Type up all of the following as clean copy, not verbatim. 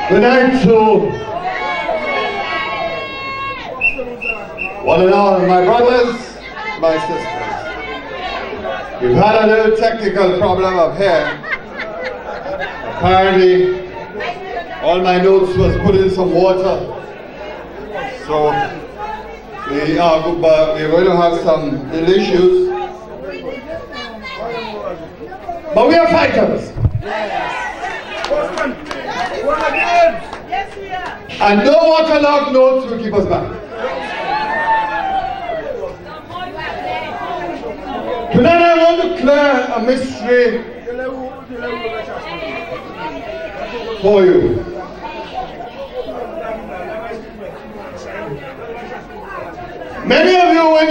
Good night to one and all my brothers, my sisters. We've had a little technical problem up here. Apparently, all my notes was put in some water. So we're going to have some little issues. But we are fighters. And no waterlogged notes will keep us back. Tonight I want to clear a mystery for you. Many of you, when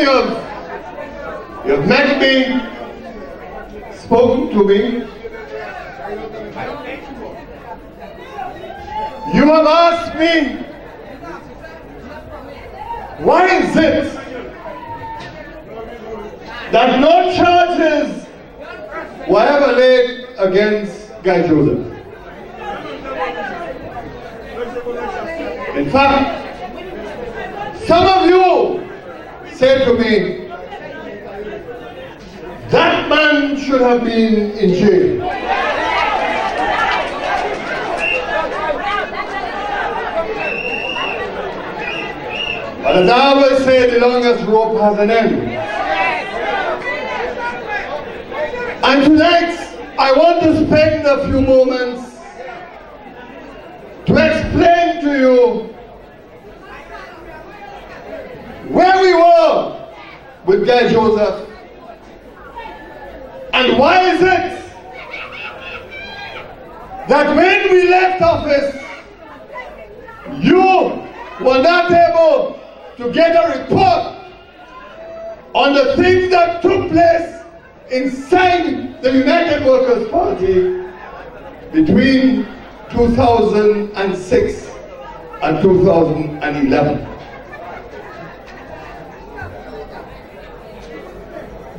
you've met me, spoken to me, you have asked me, why is it that no charges were ever laid against Guy Joseph? In fact, some of you say to me, that man should have been in jail. But as I always say, the longest rope has an end. And tonight, I want to spend a few moments to explain to you where we were with Guy Joseph and why is it that when we left office, you were not able to get a report on the things that took place inside the United Workers' Party between 2006 and 2011.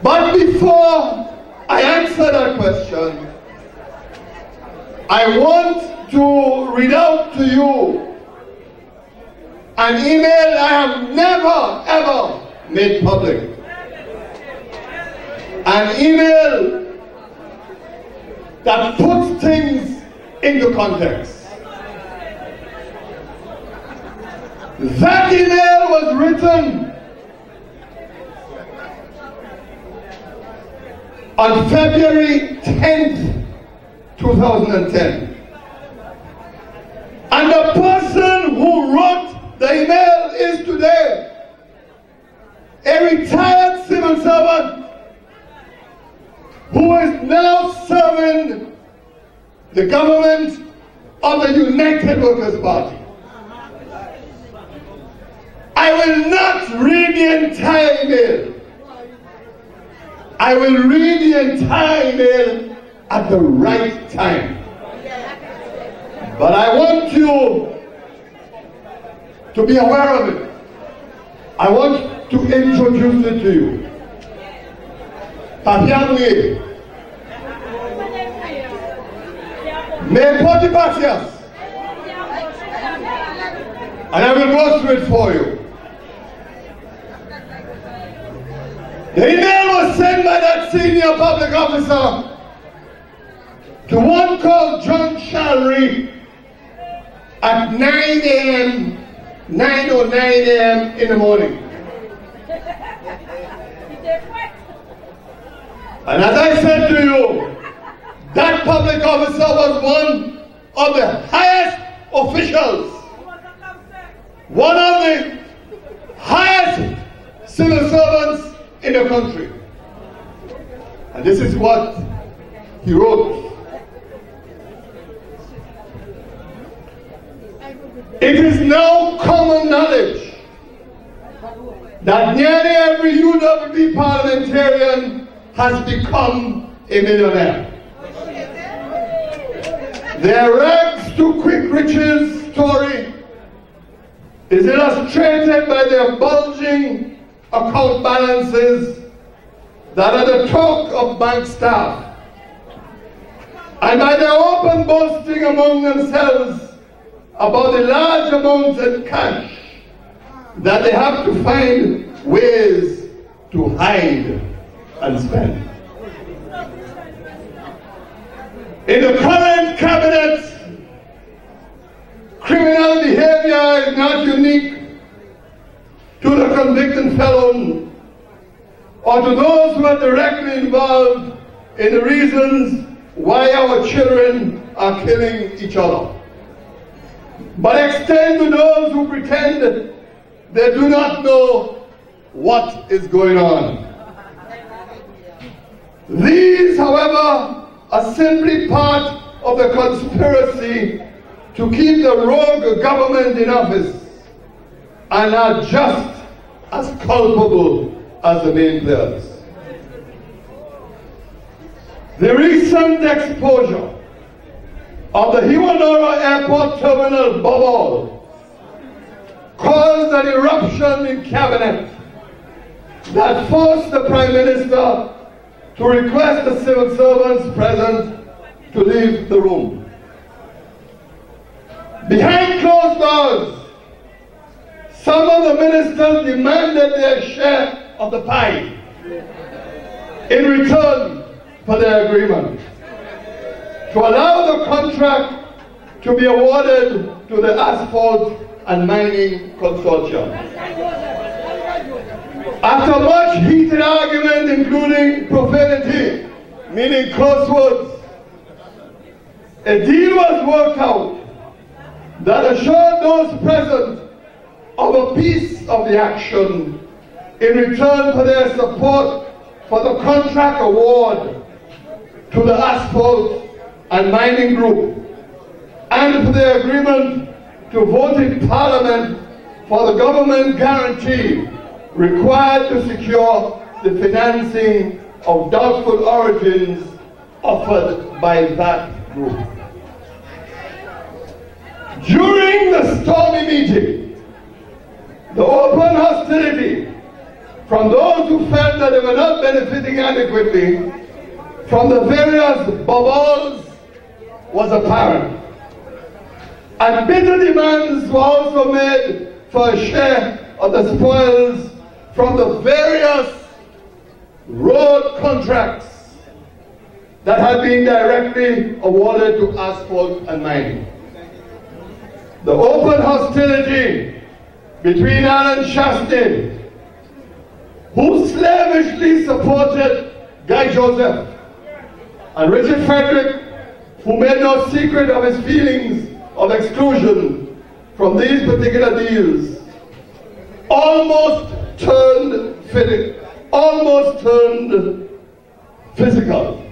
But before I answer that question, I want to read out to you an email I have never ever made public. An email that puts things into context. That email was written on February 10th, 2010. And the person who wrote the email is today a retired civil servant who is now serving the government of the United Workers' Party. I will not read the entire email. I will read the entire email at the right time. But I want you to be aware of it. I want to introduce it to you. Vieux, mes potipatias, and I will go through it for you. The email was sent by that senior public officer to one called John Shalry at 9 a.m., 9:09 a.m. in the morning. And as I said to you, that public officer was one of the highest officials, one of the highest civil servants in the country. And this is what he wrote. It is now common knowledge that nearly every UWP parliamentarian has become a millionaire. Their rags to quick riches story is illustrated by their bulging account balances that are the talk of bank staff, and by their open boasting among themselves about the large amounts of cash that they have to find ways to hide and spend. In the current cabinet, criminal behavior is not unique to the convicted felon or to those who are directly involved in the reasons why our children are killing each other, but extend to those who pretend they do not know what is going on. These, however, are simply part of the conspiracy to keep the rogue government in office and are just as culpable as the main players. The recent exposure of the Hiwanora Airport Terminal bubble caused an eruption in cabinet that forced the Prime Minister to request the civil servants present to leave the room. Behind closed doors, some of the ministers demanded their share of the pie in return for their agreement to allow the contract to be awarded to the Asphalt and Mining Consortium. After much heated argument, including profanity, meaning curse words, a deal was worked out that assured those present of a piece of the action in return for their support for the contract award to the Asphalt and Mining Group and for their agreement to vote in Parliament for the government guarantee required to secure the financing of doubtful origins offered by that group. During the stormy meeting, the open hostility from those who felt that they were not benefiting adequately from the various bubbles was apparent. And bitter demands were also made for a share of the spoils from the various road contracts that had been directly awarded to Asphalt and Mining. The open hostility between Alan Shastin, who slavishly supported Guy Joseph, and Richard Frederick, who made no secret of his feelings of exclusion from these particular deals, almost turned physical.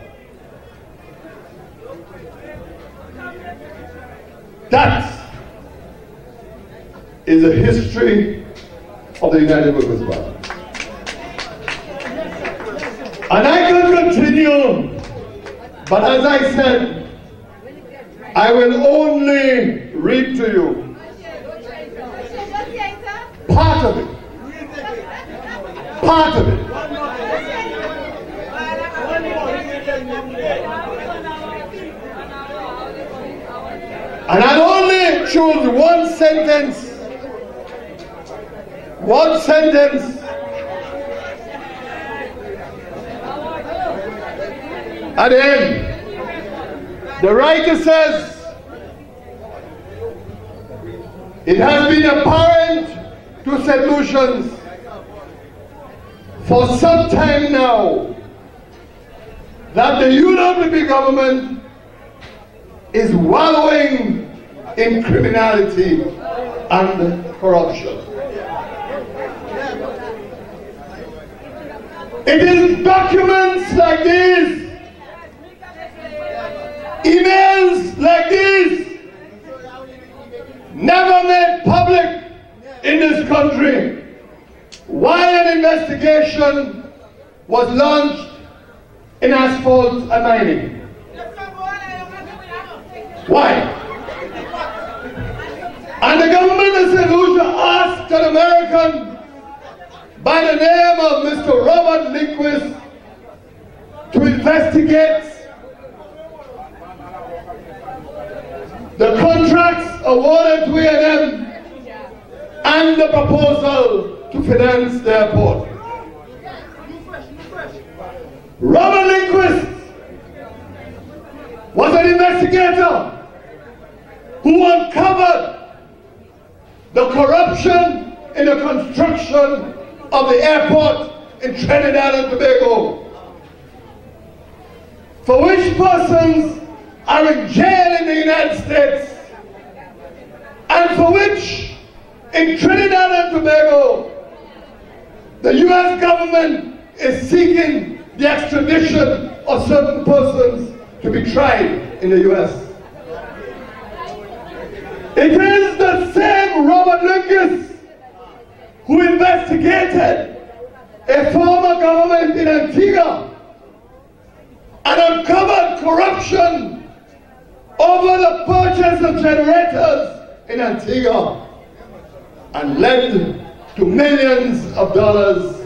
That is a history of the United Workers' Party. And I could continue, but as I said, I will only read to you part of it. Part of it. And I'll only choose one sentence. One sentence. At the end, the writer says, it has been apparent to St. Lucians for some time now that the UWP government is wallowing in criminality and corruption. It is documents like these, emails like these, never made public in this country, why an investigation was launched in Asphalt and Mining. Why? And the government of St. Lucia asked an American by the name of Mr. Robert Lindquist to investigate the contracts awarded to A&M and the proposal to finance the airport. Robert Lindquist was an investigator who uncovered the corruption in the construction of the airport in Trinidad and Tobago, for which persons are in jail in the United States, and for which in Trinidad and Tobago the U.S. government is seeking the extradition of certain persons to be tried in the U.S. It is the same Robert Lindquist who investigated a former government in Antigua and uncovered corruption over the purchase of generators in Antigua and led to millions of dollars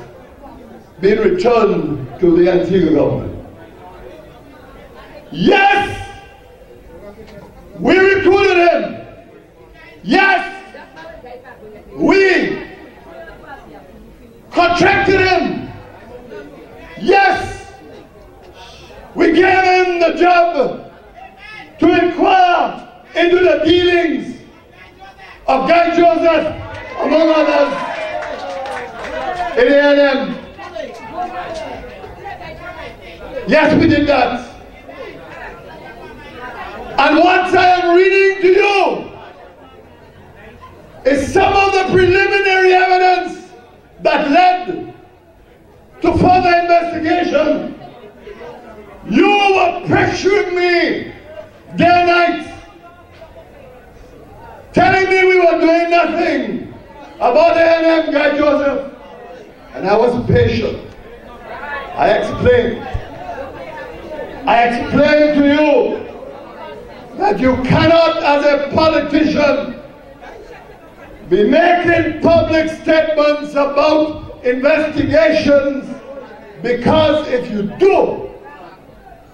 being returned to the Antigua government. Yes, we recruited him. Yes, we contracted him. Yes, we gave him the job to inquire into the dealings of Guy Joseph, among others, in A&M. Yes, we did that. And what I am reading to you is some of the preliminary evidence that led to further investigation. You were pressuring me day and night, telling me we were doing nothing about A&M Guy Joseph, and I was patient. I explained to you that you cannot, as a politician, be making public statements about investigations, because if you do,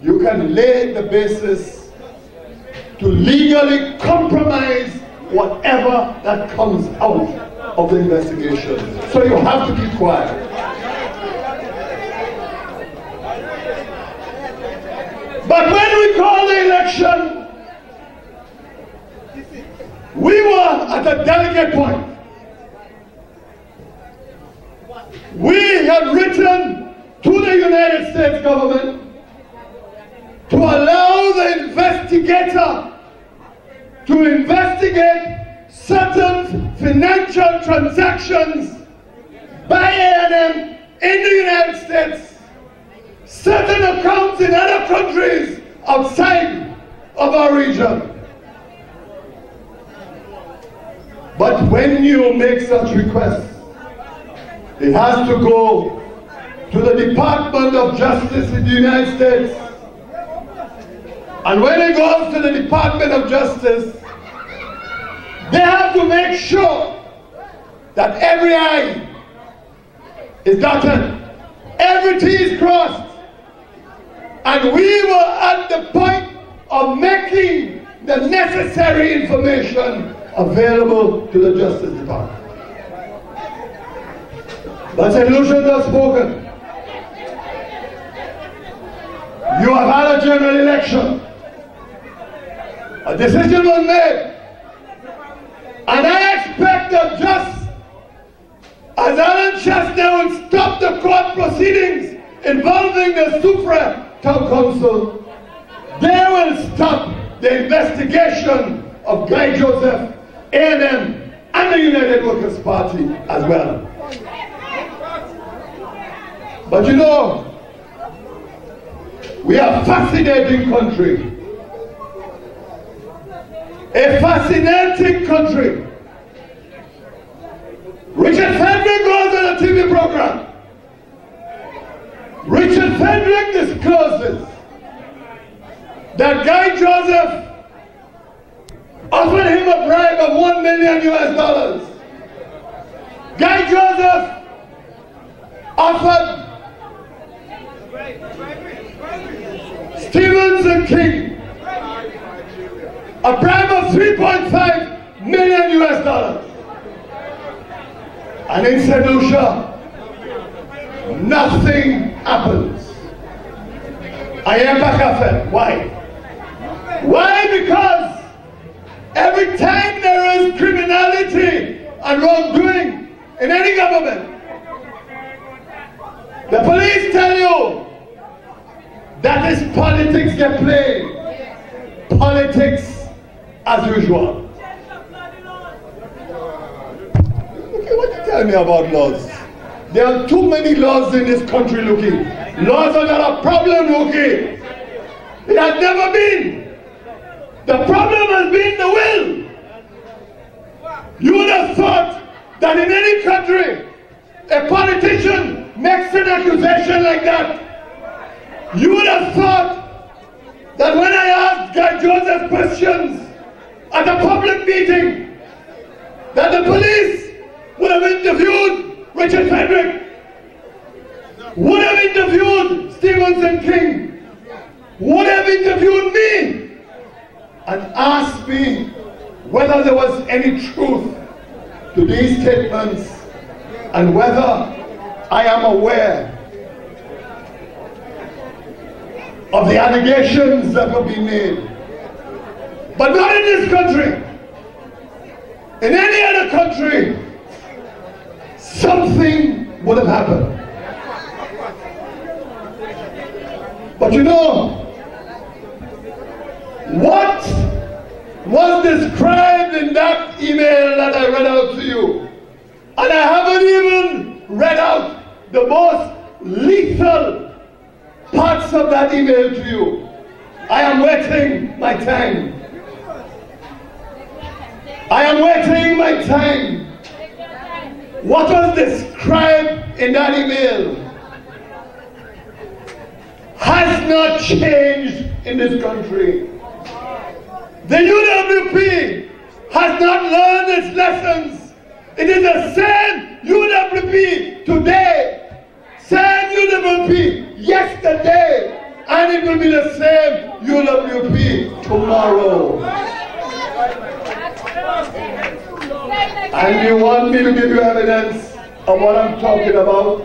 you can lay the basis to legally compromise whatever that comes out of the investigation. So you have to keep quiet. But when we called the election, we were at a delicate point. We had written to the United States government to allow the investigator to investigate certain financial transactions by A&M in the United States, certain accounts in other countries outside of our region. But when you make such requests, it has to go to the Department of Justice in the United States. And when it goes to the Department of Justice, they have to make sure that every I is dotted, every T is crossed. And we were at the point of making the necessary information available to the Justice Department. But St. Lucians have spoken. You have had a general election. A decision was made. And I expect that just as Alan Chestnut will stop the court proceedings involving the Supra Town Council, they will stop the investigation of Guy Joseph, A&M, and the United Workers' Party as well. But you know, we are a fascinating country. A fascinating country. Richard Fenwick goes on a TV program. Richard Fenwick discloses that Guy Joseph offered him a bribe of $1 million US. Guy Joseph offered Stevens and King a bribe of And in St. Lucia, nothing happens. I am back after. Why? Why? Because every time there is criminality and wrongdoing in any government, the police tell you that is politics get played. Politics as usual. Okay, what you tell me about laws? There are too many laws in this country, Lookie. Laws are not a problem, Lookie. It has never been. The problem has been the will. You would have thought that in any country, a politician makes an accusation like that. You would have thought that when I asked Guy Joseph questions at a public meeting, that the police would have interviewed Richard Frederick, would have interviewed Stephenson King, would have interviewed me, and asked me whether there was any truth to these statements and whether I am aware of the allegations that will be made. But not in this country. In any other country, something would have happened. But you know, what was described in that email that I read out to you, and I haven't even read out the most lethal parts of that email to you. I am waiting my time. I am waiting my time. What was described in that email has not changed in this country. The UWP has not learned its lessons. It is the same UWP today, same UWP yesterday, and it will be the same UWP tomorrow. And you want me to give you evidence of what I'm talking about?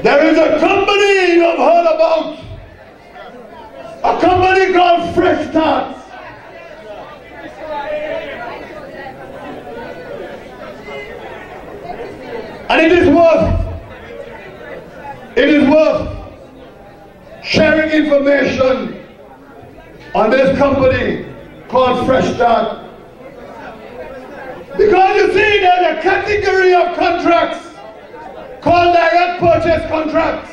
There is a company you have heard about, a company called Fresh Start. And it is worth sharing information on this company called Fresh Start. Because you see, there's a category of contracts called direct purchase contracts,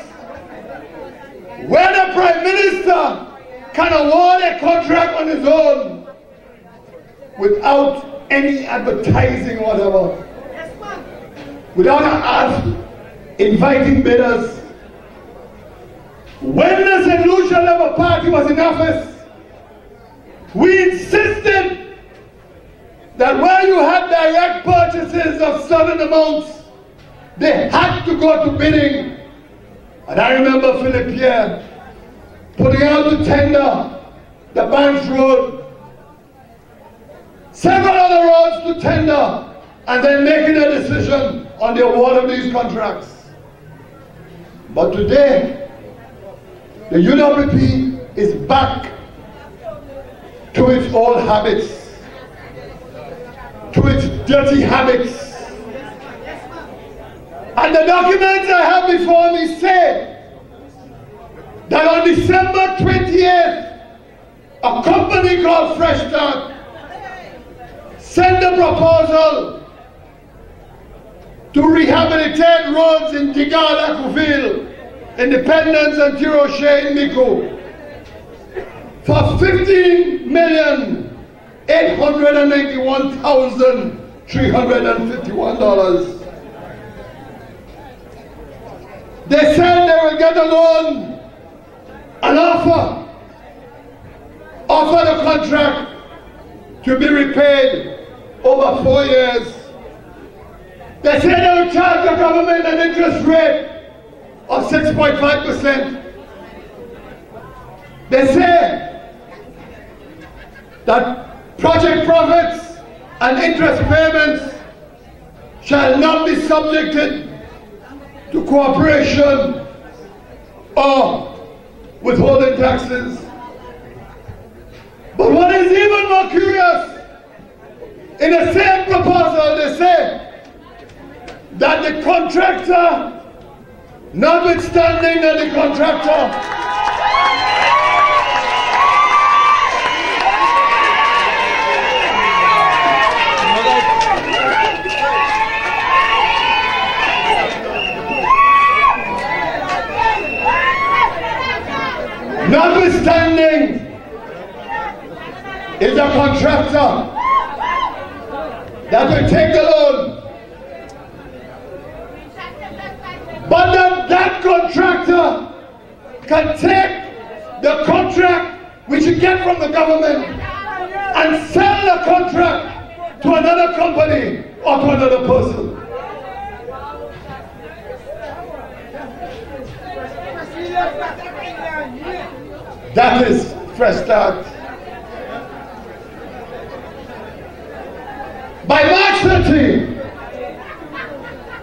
where the Prime Minister can award a contract on his own without any advertising or whatever, without an ad inviting bidders. When the St. Lucia Labour Party was in office, we insisted that where you had direct purchases of certain amounts, they had to go to bidding. And I remember Philip Pierre putting out to tender the Banks Road, several other roads to tender, and then making a decision on the award of these contracts. But today, the UWP is back to its old habits, to its dirty habits. And the documents I have before me say that on December 28th, a company called Fresh Start sent a proposal to rehabilitate roads in Tigard, Akuville, Independence and Tirochet in Mico for $15,891,351. They said they will get a loan, an offer the contract to be repaid over 4 years. They said they will charge the government an interest rate of 6.5%. They say that project profits and interest payments shall not be subjected to cooperation or withholding taxes. But what is even more curious, in the same proposal they say that the contractor, notwithstanding that the contractor notwithstanding is a contractor that will take the loan, but that contractor can take the contract which you get from the government and sell the contract to another company or to another person. That is fresh start. By March 13,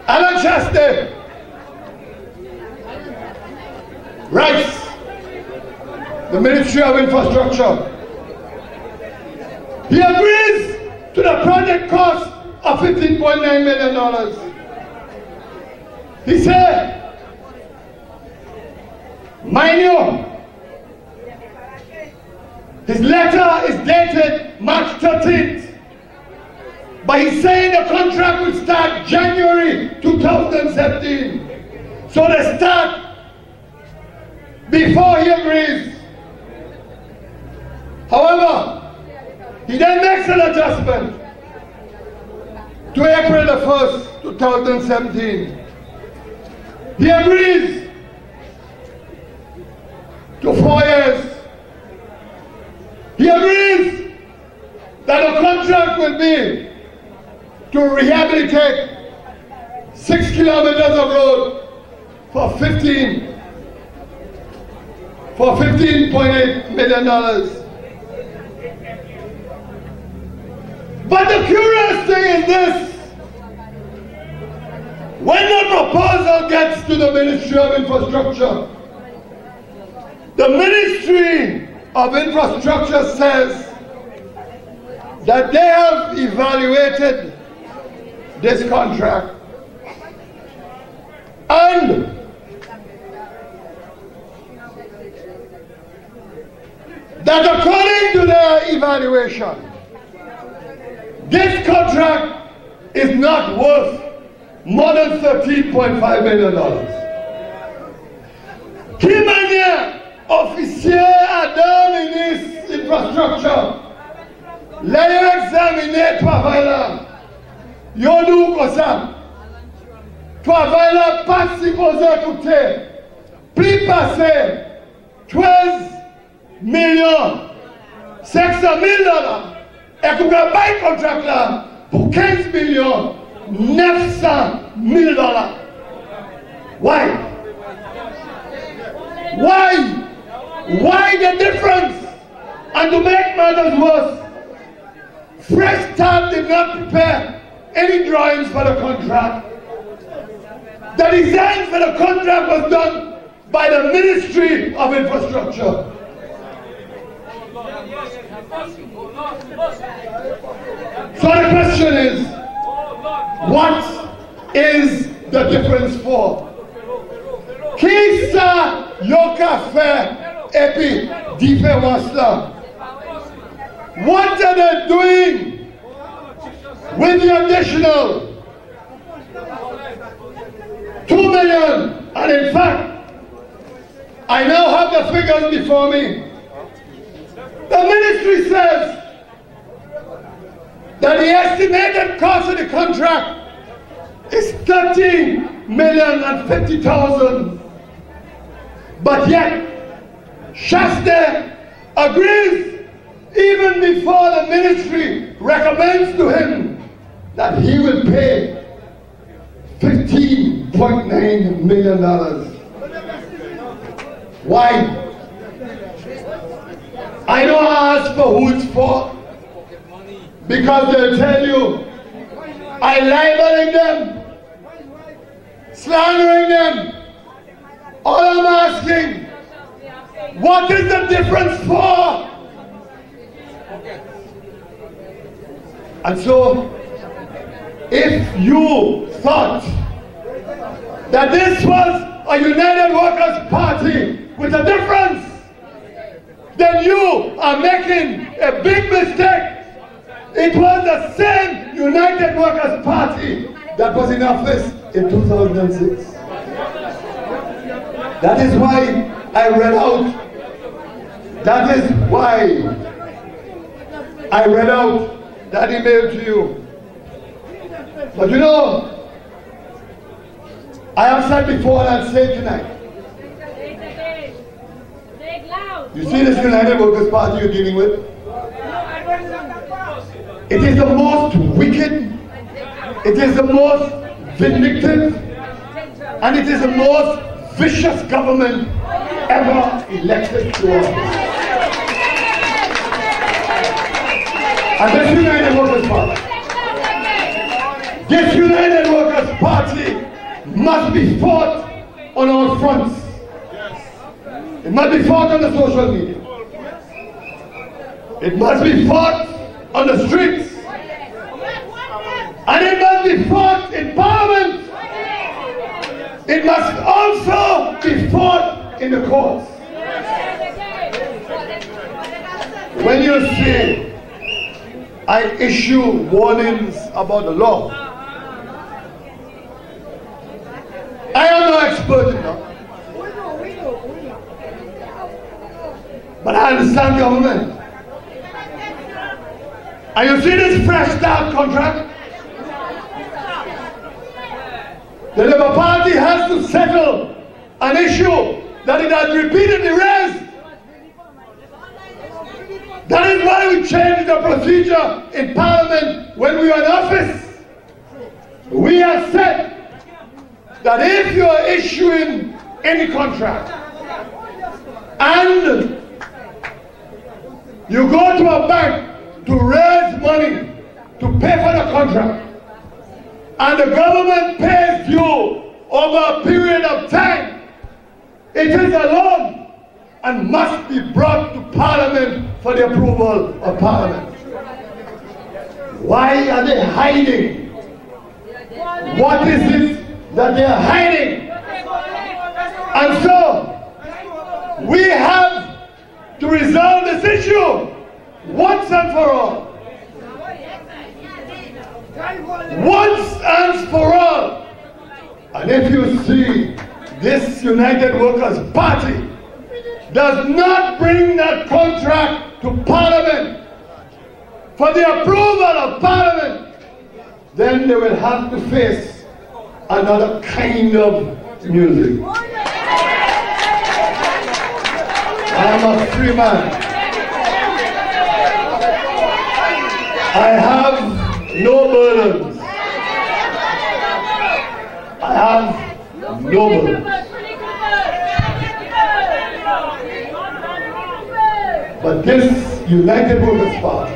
Alan Chastain writes the Ministry of Infrastructure. He agrees to the project cost of $15.9 million. He said, mind you, his letter is dated March 13th, but he's saying the contract will start January 2017. So they start before he agrees. However, he then makes an adjustment to April the 1st, 2017. He agrees to 4 years. He agrees that the contract will be to rehabilitate 6 kilometers of road for $15.8 million. But the curious thing is this: when the proposal gets to the Ministry of Infrastructure, the Ministry of Infrastructure says that they have evaluated this contract and that according to their evaluation, this contract is not worth more than $13.5 million. Kimanya officier Adam ministre infrastructure, les examiner travail là, yon nous comme ça, travail là pas supposé coûter, plus passer 13 millions 500 000 dollars, et qu'on a pas un contrat là pour 15 millions 900 000 dollars. Why? Why the difference? And to make matters worse, Fresh Start did not prepare any drawings for the contract. The design for the contract was done by the Ministry of Infrastructure. So the question is, what is the difference for? Qui ça yo ka fait et puis différence là? What are they doing with the additional $2 million? And in fact, I now have the figures before me. The ministry says that the estimated cost of the contract is $13,050,000. But yet, Chastain agrees even before the ministry recommends to him that he will pay $15.9 million. Why? I don't ask for who it's for, Because they'll tell you, I libeling them, slandering them. All I'm asking, what is the difference for? And so, if you thought that this was a United Workers' Party with a difference, then you are making a big mistake. It was the same United Workers' Party that was in office in 2006. That is why I read out. That is why I read out that email to you. But you know, I have said before and I'll say tonight. You see this United Workers' Party you're dealing with? It is the most wicked, it is the most vindictive, and it is the most vicious government ever elected to office. And this United Workers' Party must be fought on all fronts. It must be fought on the social media. It must be fought on the streets. And it must be fought in Parliament. It must also be fought in the courts. When you see I issue warnings about the law, I am no expert in law, but I understand government. And you see this fresh start contract? The Labour Party has to settle an issue that it has repeatedly raised. That is why we changed the procedure in Parliament when we were in office. We have said that if you are issuing any contract and you go to a bank to raise money to pay for the contract, and the government pays you over a period of time, it is a loan and must be brought to Parliament for the approval of Parliament. Why are they hiding? What is it that they are hiding? And so, we have to resolve this issue once and for all. Once and for all. And if you see this United Workers' Party does not bring that contract to Parliament for the approval of Parliament, then they will have to face another kind of music. I am a free man. I have no burdens. I have no burdens. But this United Workers' Party,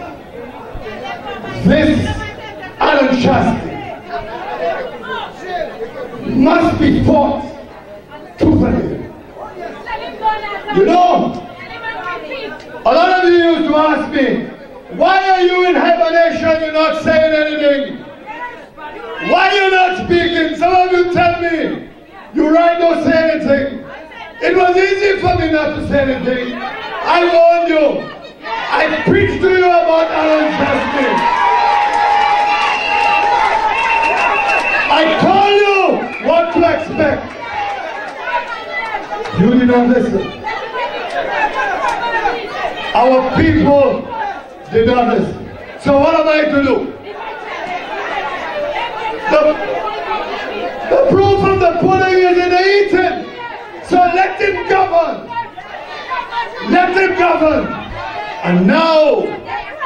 this unchastity must be fought tooth and nail. You know, a lot of you used to ask me, why are you in hibernation? You're not saying anything. Why are you not speaking? Some of you tell me, you right don't say anything. It was easy for me not to say anything. I warned you. I preached to you about unjustly. I told you what to expect. You did not listen. Our people did not listen. So what am I to do? The proof of the pudding is in the eating. So let him govern. Let him govern. And now,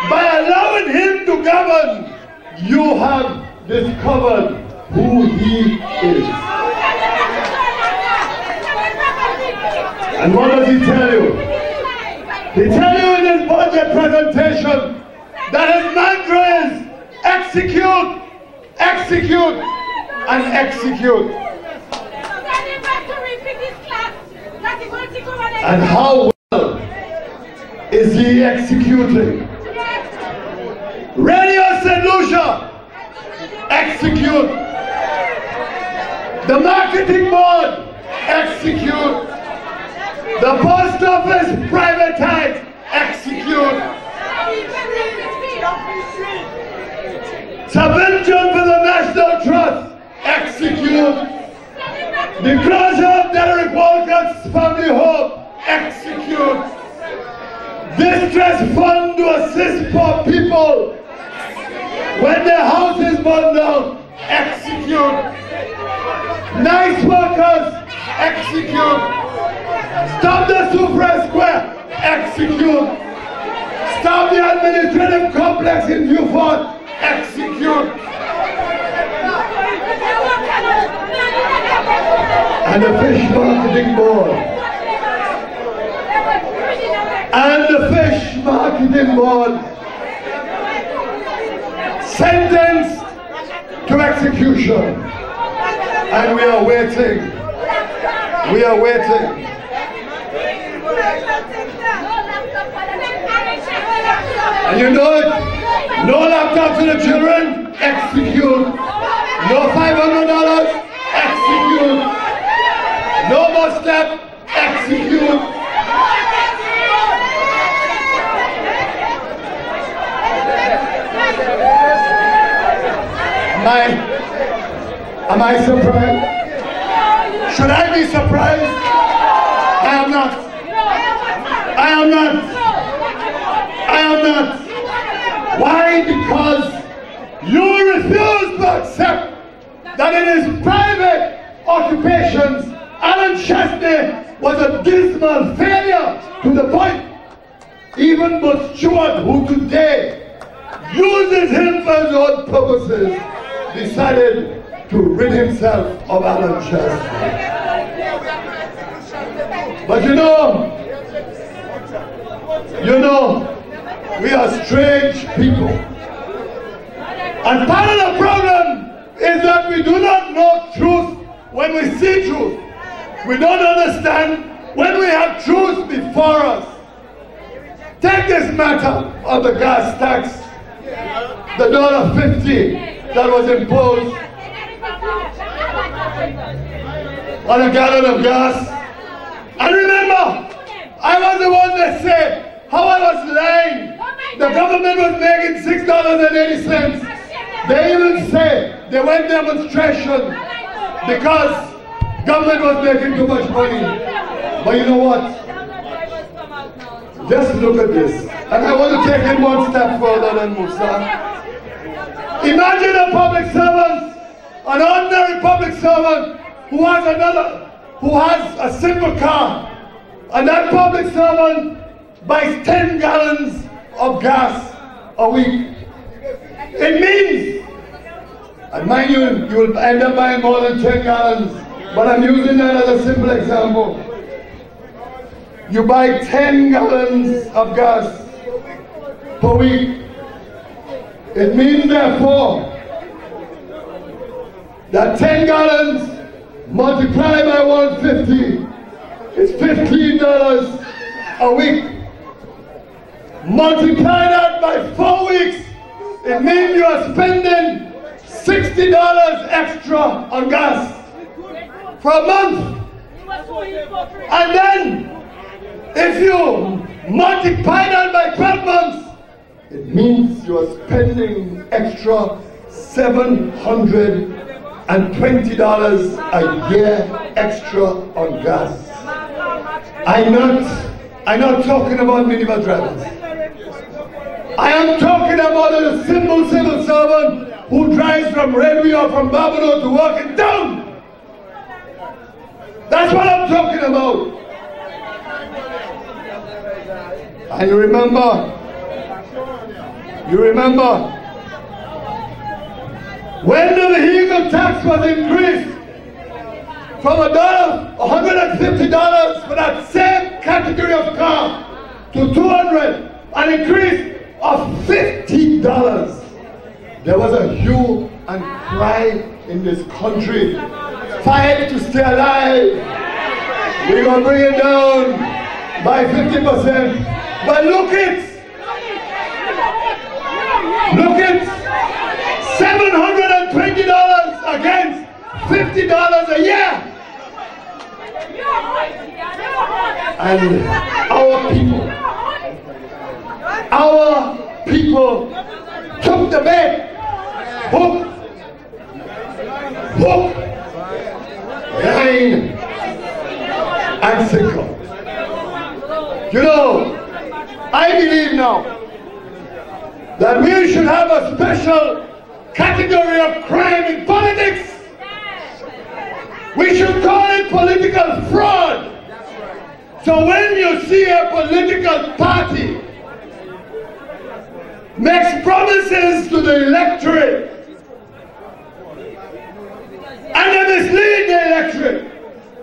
by allowing him to govern, you have discovered who he is. And what does he tell you? He tells you in his budget presentation that his mantra is execute, execute, and execute. And how well is he executing? Radio St. Lucia, execute. The marketing board, execute. The post office, privatize, execute. Subvention for the National Trust, execute. The closure of Derek Walcott's family home, execute. Distress fund to assist poor people when their house is burned down, execute. Nice workers, execute. Stop the Suffrage Square, execute. Stop the administrative complex in Vieux, execute. And the Fish Marketing Board. And the Fish Marketing Board sentenced to execution. And we are waiting. We are waiting. And you know it? No laptop to the children, execute. No $500, execute. No more step, execute. Am I surprised? Should I be surprised? I am not. I am not. I am not. Why? Because you refuse to accept that in his private occupations, Alan Chesney was a dismal failure to the point even Butch Stewart, who today uses him for his own purposes, decided to rid himself of Alan Chesney. But you know, we are strange people. And part of the problem is that we do not know truth when we see truth. We don't understand when we have truth before us. Take this matter of the gas tax, the $1.50 that was imposed on a gallon of gas. And remember, I was the one that said how I was lying. The government was making $6.80. They even say they went demonstration because government was making too much money. But you know what? Just look at this. And I want to take it one step further than Musa. Imagine a public servant, an ordinary public servant who has a simple car, and that public servant buys 10 gallons of gas a week. It means, and mind you, you will end up buying more than 10 gallons, but I'm using that as a simple example. You buy 10 gallons of gas per week. It means, therefore, that 10 gallons multiplied by 150 is $15 a week. Multiply that by 4 weeks, it means you are spending $60 extra on gas for a month. And then, if you multiply that by 12 months, it means you are spending extra $720 a year extra on gas. I'm not talking about minivan drivers. I am talking about a simple civil servant who drives from Redway or from Babylon to work in town. That's what I'm talking about. And you remember, when the vehicle tax was increased from $150 for that same category of car to $200, and increased of $50. There was a hue and cry in this country. Fight to stay alive. We're going to bring it down by 50%. But look at $720 against $50 a year. And our people took the bait, hook, line, and sinker. You know, I believe now that we should have a special category of crime in politics. We should call it political fraud. So when you see a political party makes promises to the electorate and they mislead the electorate,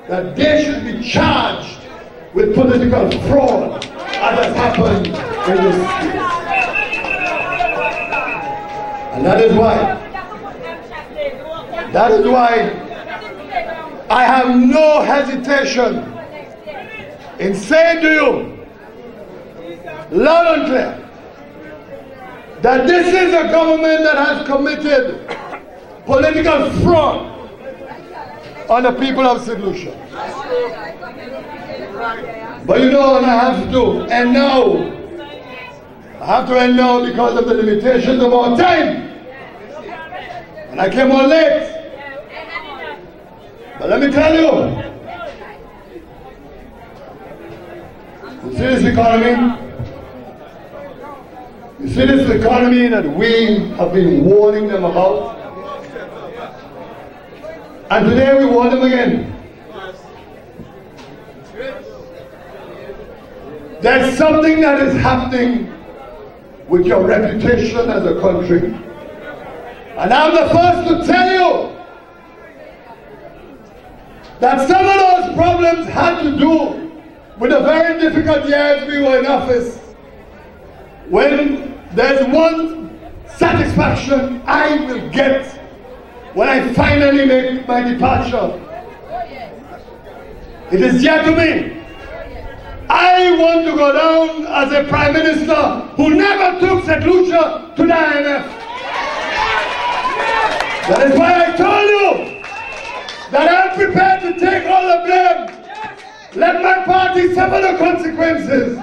that they should be charged with political fraud, as has happened in this state. And that is why I have no hesitation in saying to you, loud and clear, that this is a government that has committed political fraud on the people of St. Lucia. But you know, and I have to end now. I have to end now because of the limitations of our time. And I came on late. But let me tell you, you see this economy? You see this economy that we have been warning them about? And today we warn them again. There's something that is happening with your reputation as a country. And I'm the first to tell you that some of those problems had to do with the very difficult years we were in office. When there's one satisfaction I will get when I finally make my departure, it is dear to me. I want to go down as a Prime Minister who never took St. Lucia to the IMF. That is why I told you that I'm prepared to take all the blame. Let my party suffer the consequences,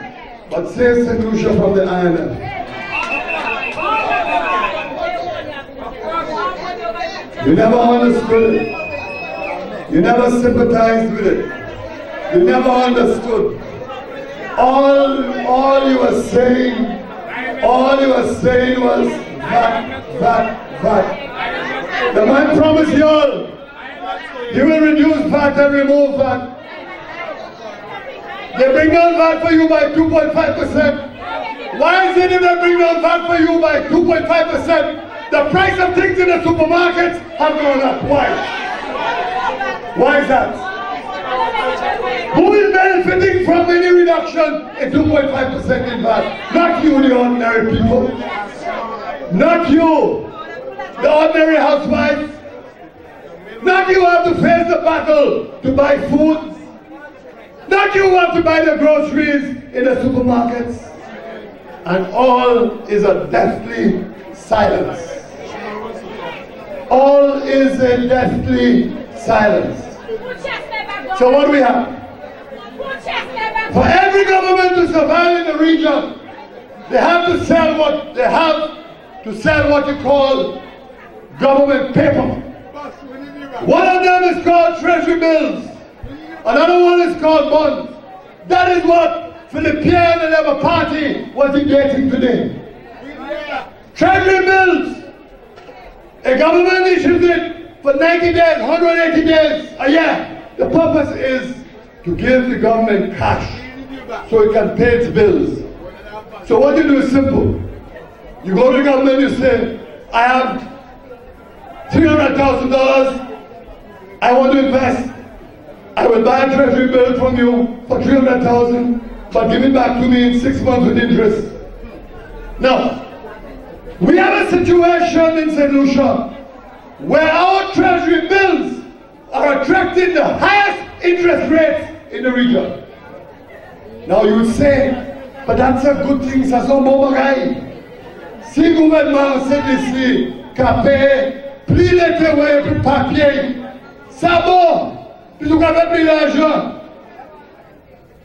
but save St. Lucia from the IMF. You never understood it. You never sympathized with it. You never understood. All you were saying was VAT. The man promised you all, he will reduce VAT and remove VAT. They bring down VAT for you by 2.5%. Why is it if they bring down VAT for you by 2.5%, the price of things in the supermarkets have gone up? Why? Why is that? Who is benefiting from any reduction in 2.5% in VAT? Not you, the ordinary people. Not you, the ordinary housewife. Not you have to face the battle to buy food. Not you have to buy the groceries in the supermarkets. And all is a deathly silence. All is a deathly silence. So what do we have? For every government to survive in the region, they have to sell what you call government paper. One of them is called treasury bills. Another one is called bonds. That is what Philippine and Labour Party was debating today. Treasury bills. A government issues it for 90 days, 180 days, a year. The purpose is to give the government cash so it can pay its bills. So what you do is simple. You go to the government, you say, I have $300,000 I want to invest. I will buy a treasury bill from you for $300,000, but give it back to me in 6 months with interest. Now, we have a situation in St. Lucia where our treasury bills are attracting the highest interest rates in the region. Now you would say, but that's a good thing, ça son bon bagay. Si le gouvernement s'est décidé qu'à payer plus d'intérêt pour papier, ça bon, puis vous avez plus d'argent.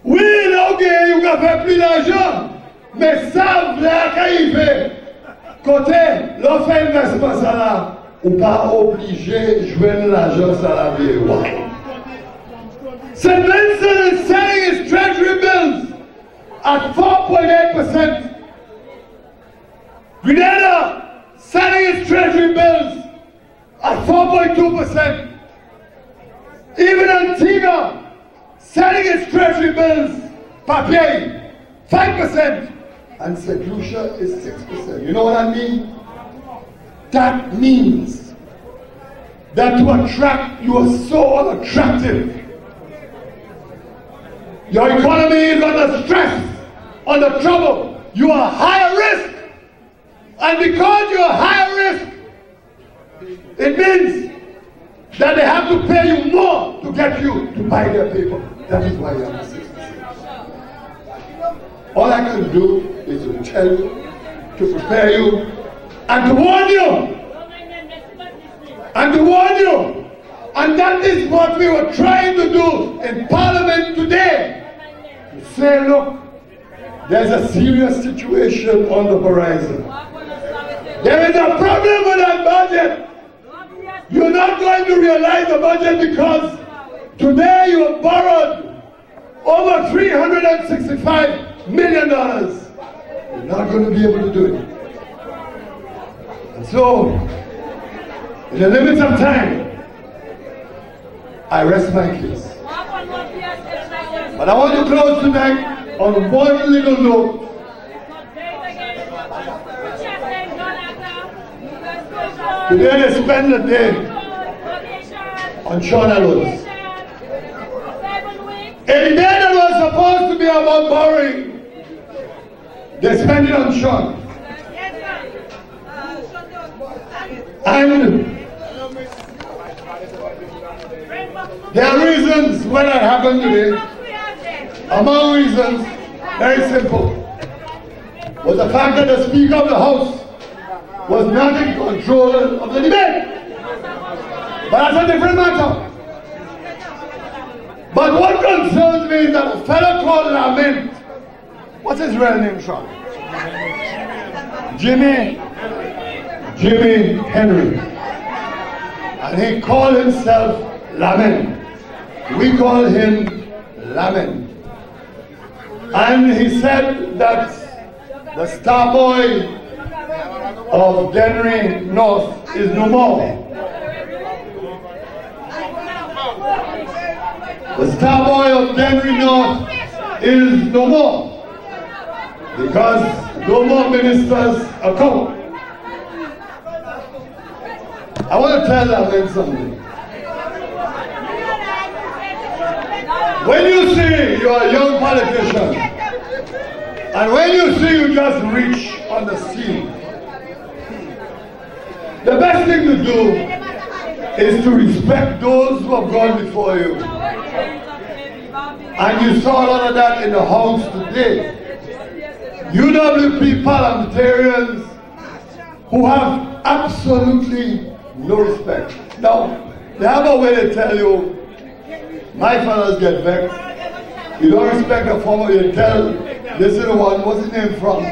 Oui, là, ok, vous avez plus d'argent, mais ça, vous arriver. Côté, l'on fait investissement, ça là, ou pas obligé de jouer l'argent, ça là, ouais. St. Vincent is selling its treasury bills at 4.8%. Grenada selling its treasury bills at 4.2%. Even Antigua selling its treasury bills, papier, 5%. And St. Lucia is 6%. You know what I mean? That means that to attract, you are so unattractive. Your economy is under stress, under trouble. You are higher risk. And because you are higher risk, it means that they have to pay you more to get you to buy their paper. That is why you are 6%. All I can do is to tell you, to prepare you, and to warn you. And to warn you. And that is what we were trying to do in Parliament today. To say, look, there's a serious situation on the horizon. There is a problem with that budget. You're not going to realize the budget because today you have borrowed over $365 million. You're not going to be able to do it. And so, in the limits of time, I rest my case. But I want to close tonight on one little note. Today they spend the day on Sean Allen's. A day that was supposed to be about borrowing, they spend it on Sean. And there are reasons why that happened today. Among reasons, very simple, was the fact that the Speaker of the House was not in control of the debate. But that's a different matter. But what concerns me is that a fellow called Lament, what's his real name, Sean? Jimmy Henry. And he called himself Lament. We call him Lament. And he said that the star boy of Dennery North is no more. The star boy of Dennery North is no more. Because no more ministers are coming. I want to tell Lament something. When you see you're a young politician, and when you see you just reach on the scene, the best thing to do is to respect those who have gone before you. And you saw a lot of that in the House today. UWP parliamentarians who have absolutely no respect. Now, they have a way to tell you, my fellows get vexed. You don't respect the former, you tell this is the one, what's his name from?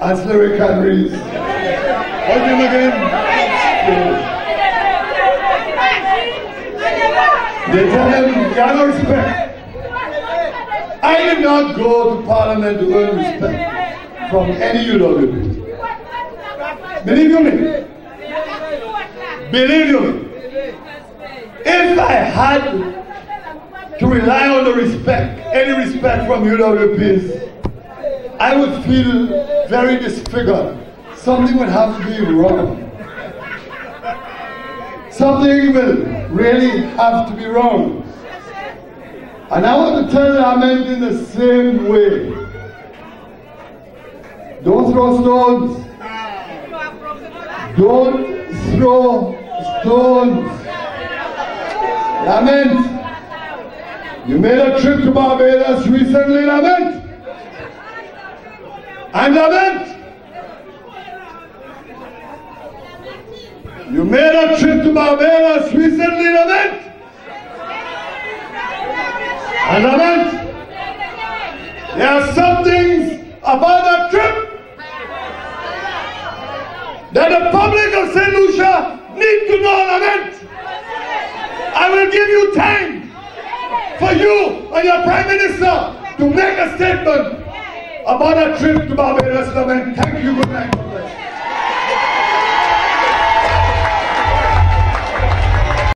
Ancillary Canries. What's his name again? They tell him, you got no respect. I did not go to Parliament to earn respect from any UWP. Believe you me. Believe you me. If I had to rely on the respect, any respect from UWPs, I would feel very disfigured. Something would have to be wrong. Something will really have to be wrong. And I want to tell Lament in the same way Don't throw stones. Don't throw stones. Lament. You made a trip to Barbados recently, lament. And lament. You made a trip to Barbados recently, lament. And lament. There are some things about that trip that the public of St. Lucia need to know, lament. I will give you time for you and your Prime Minister to make a statement about a trip to Barbados, lament. Thank you, good night.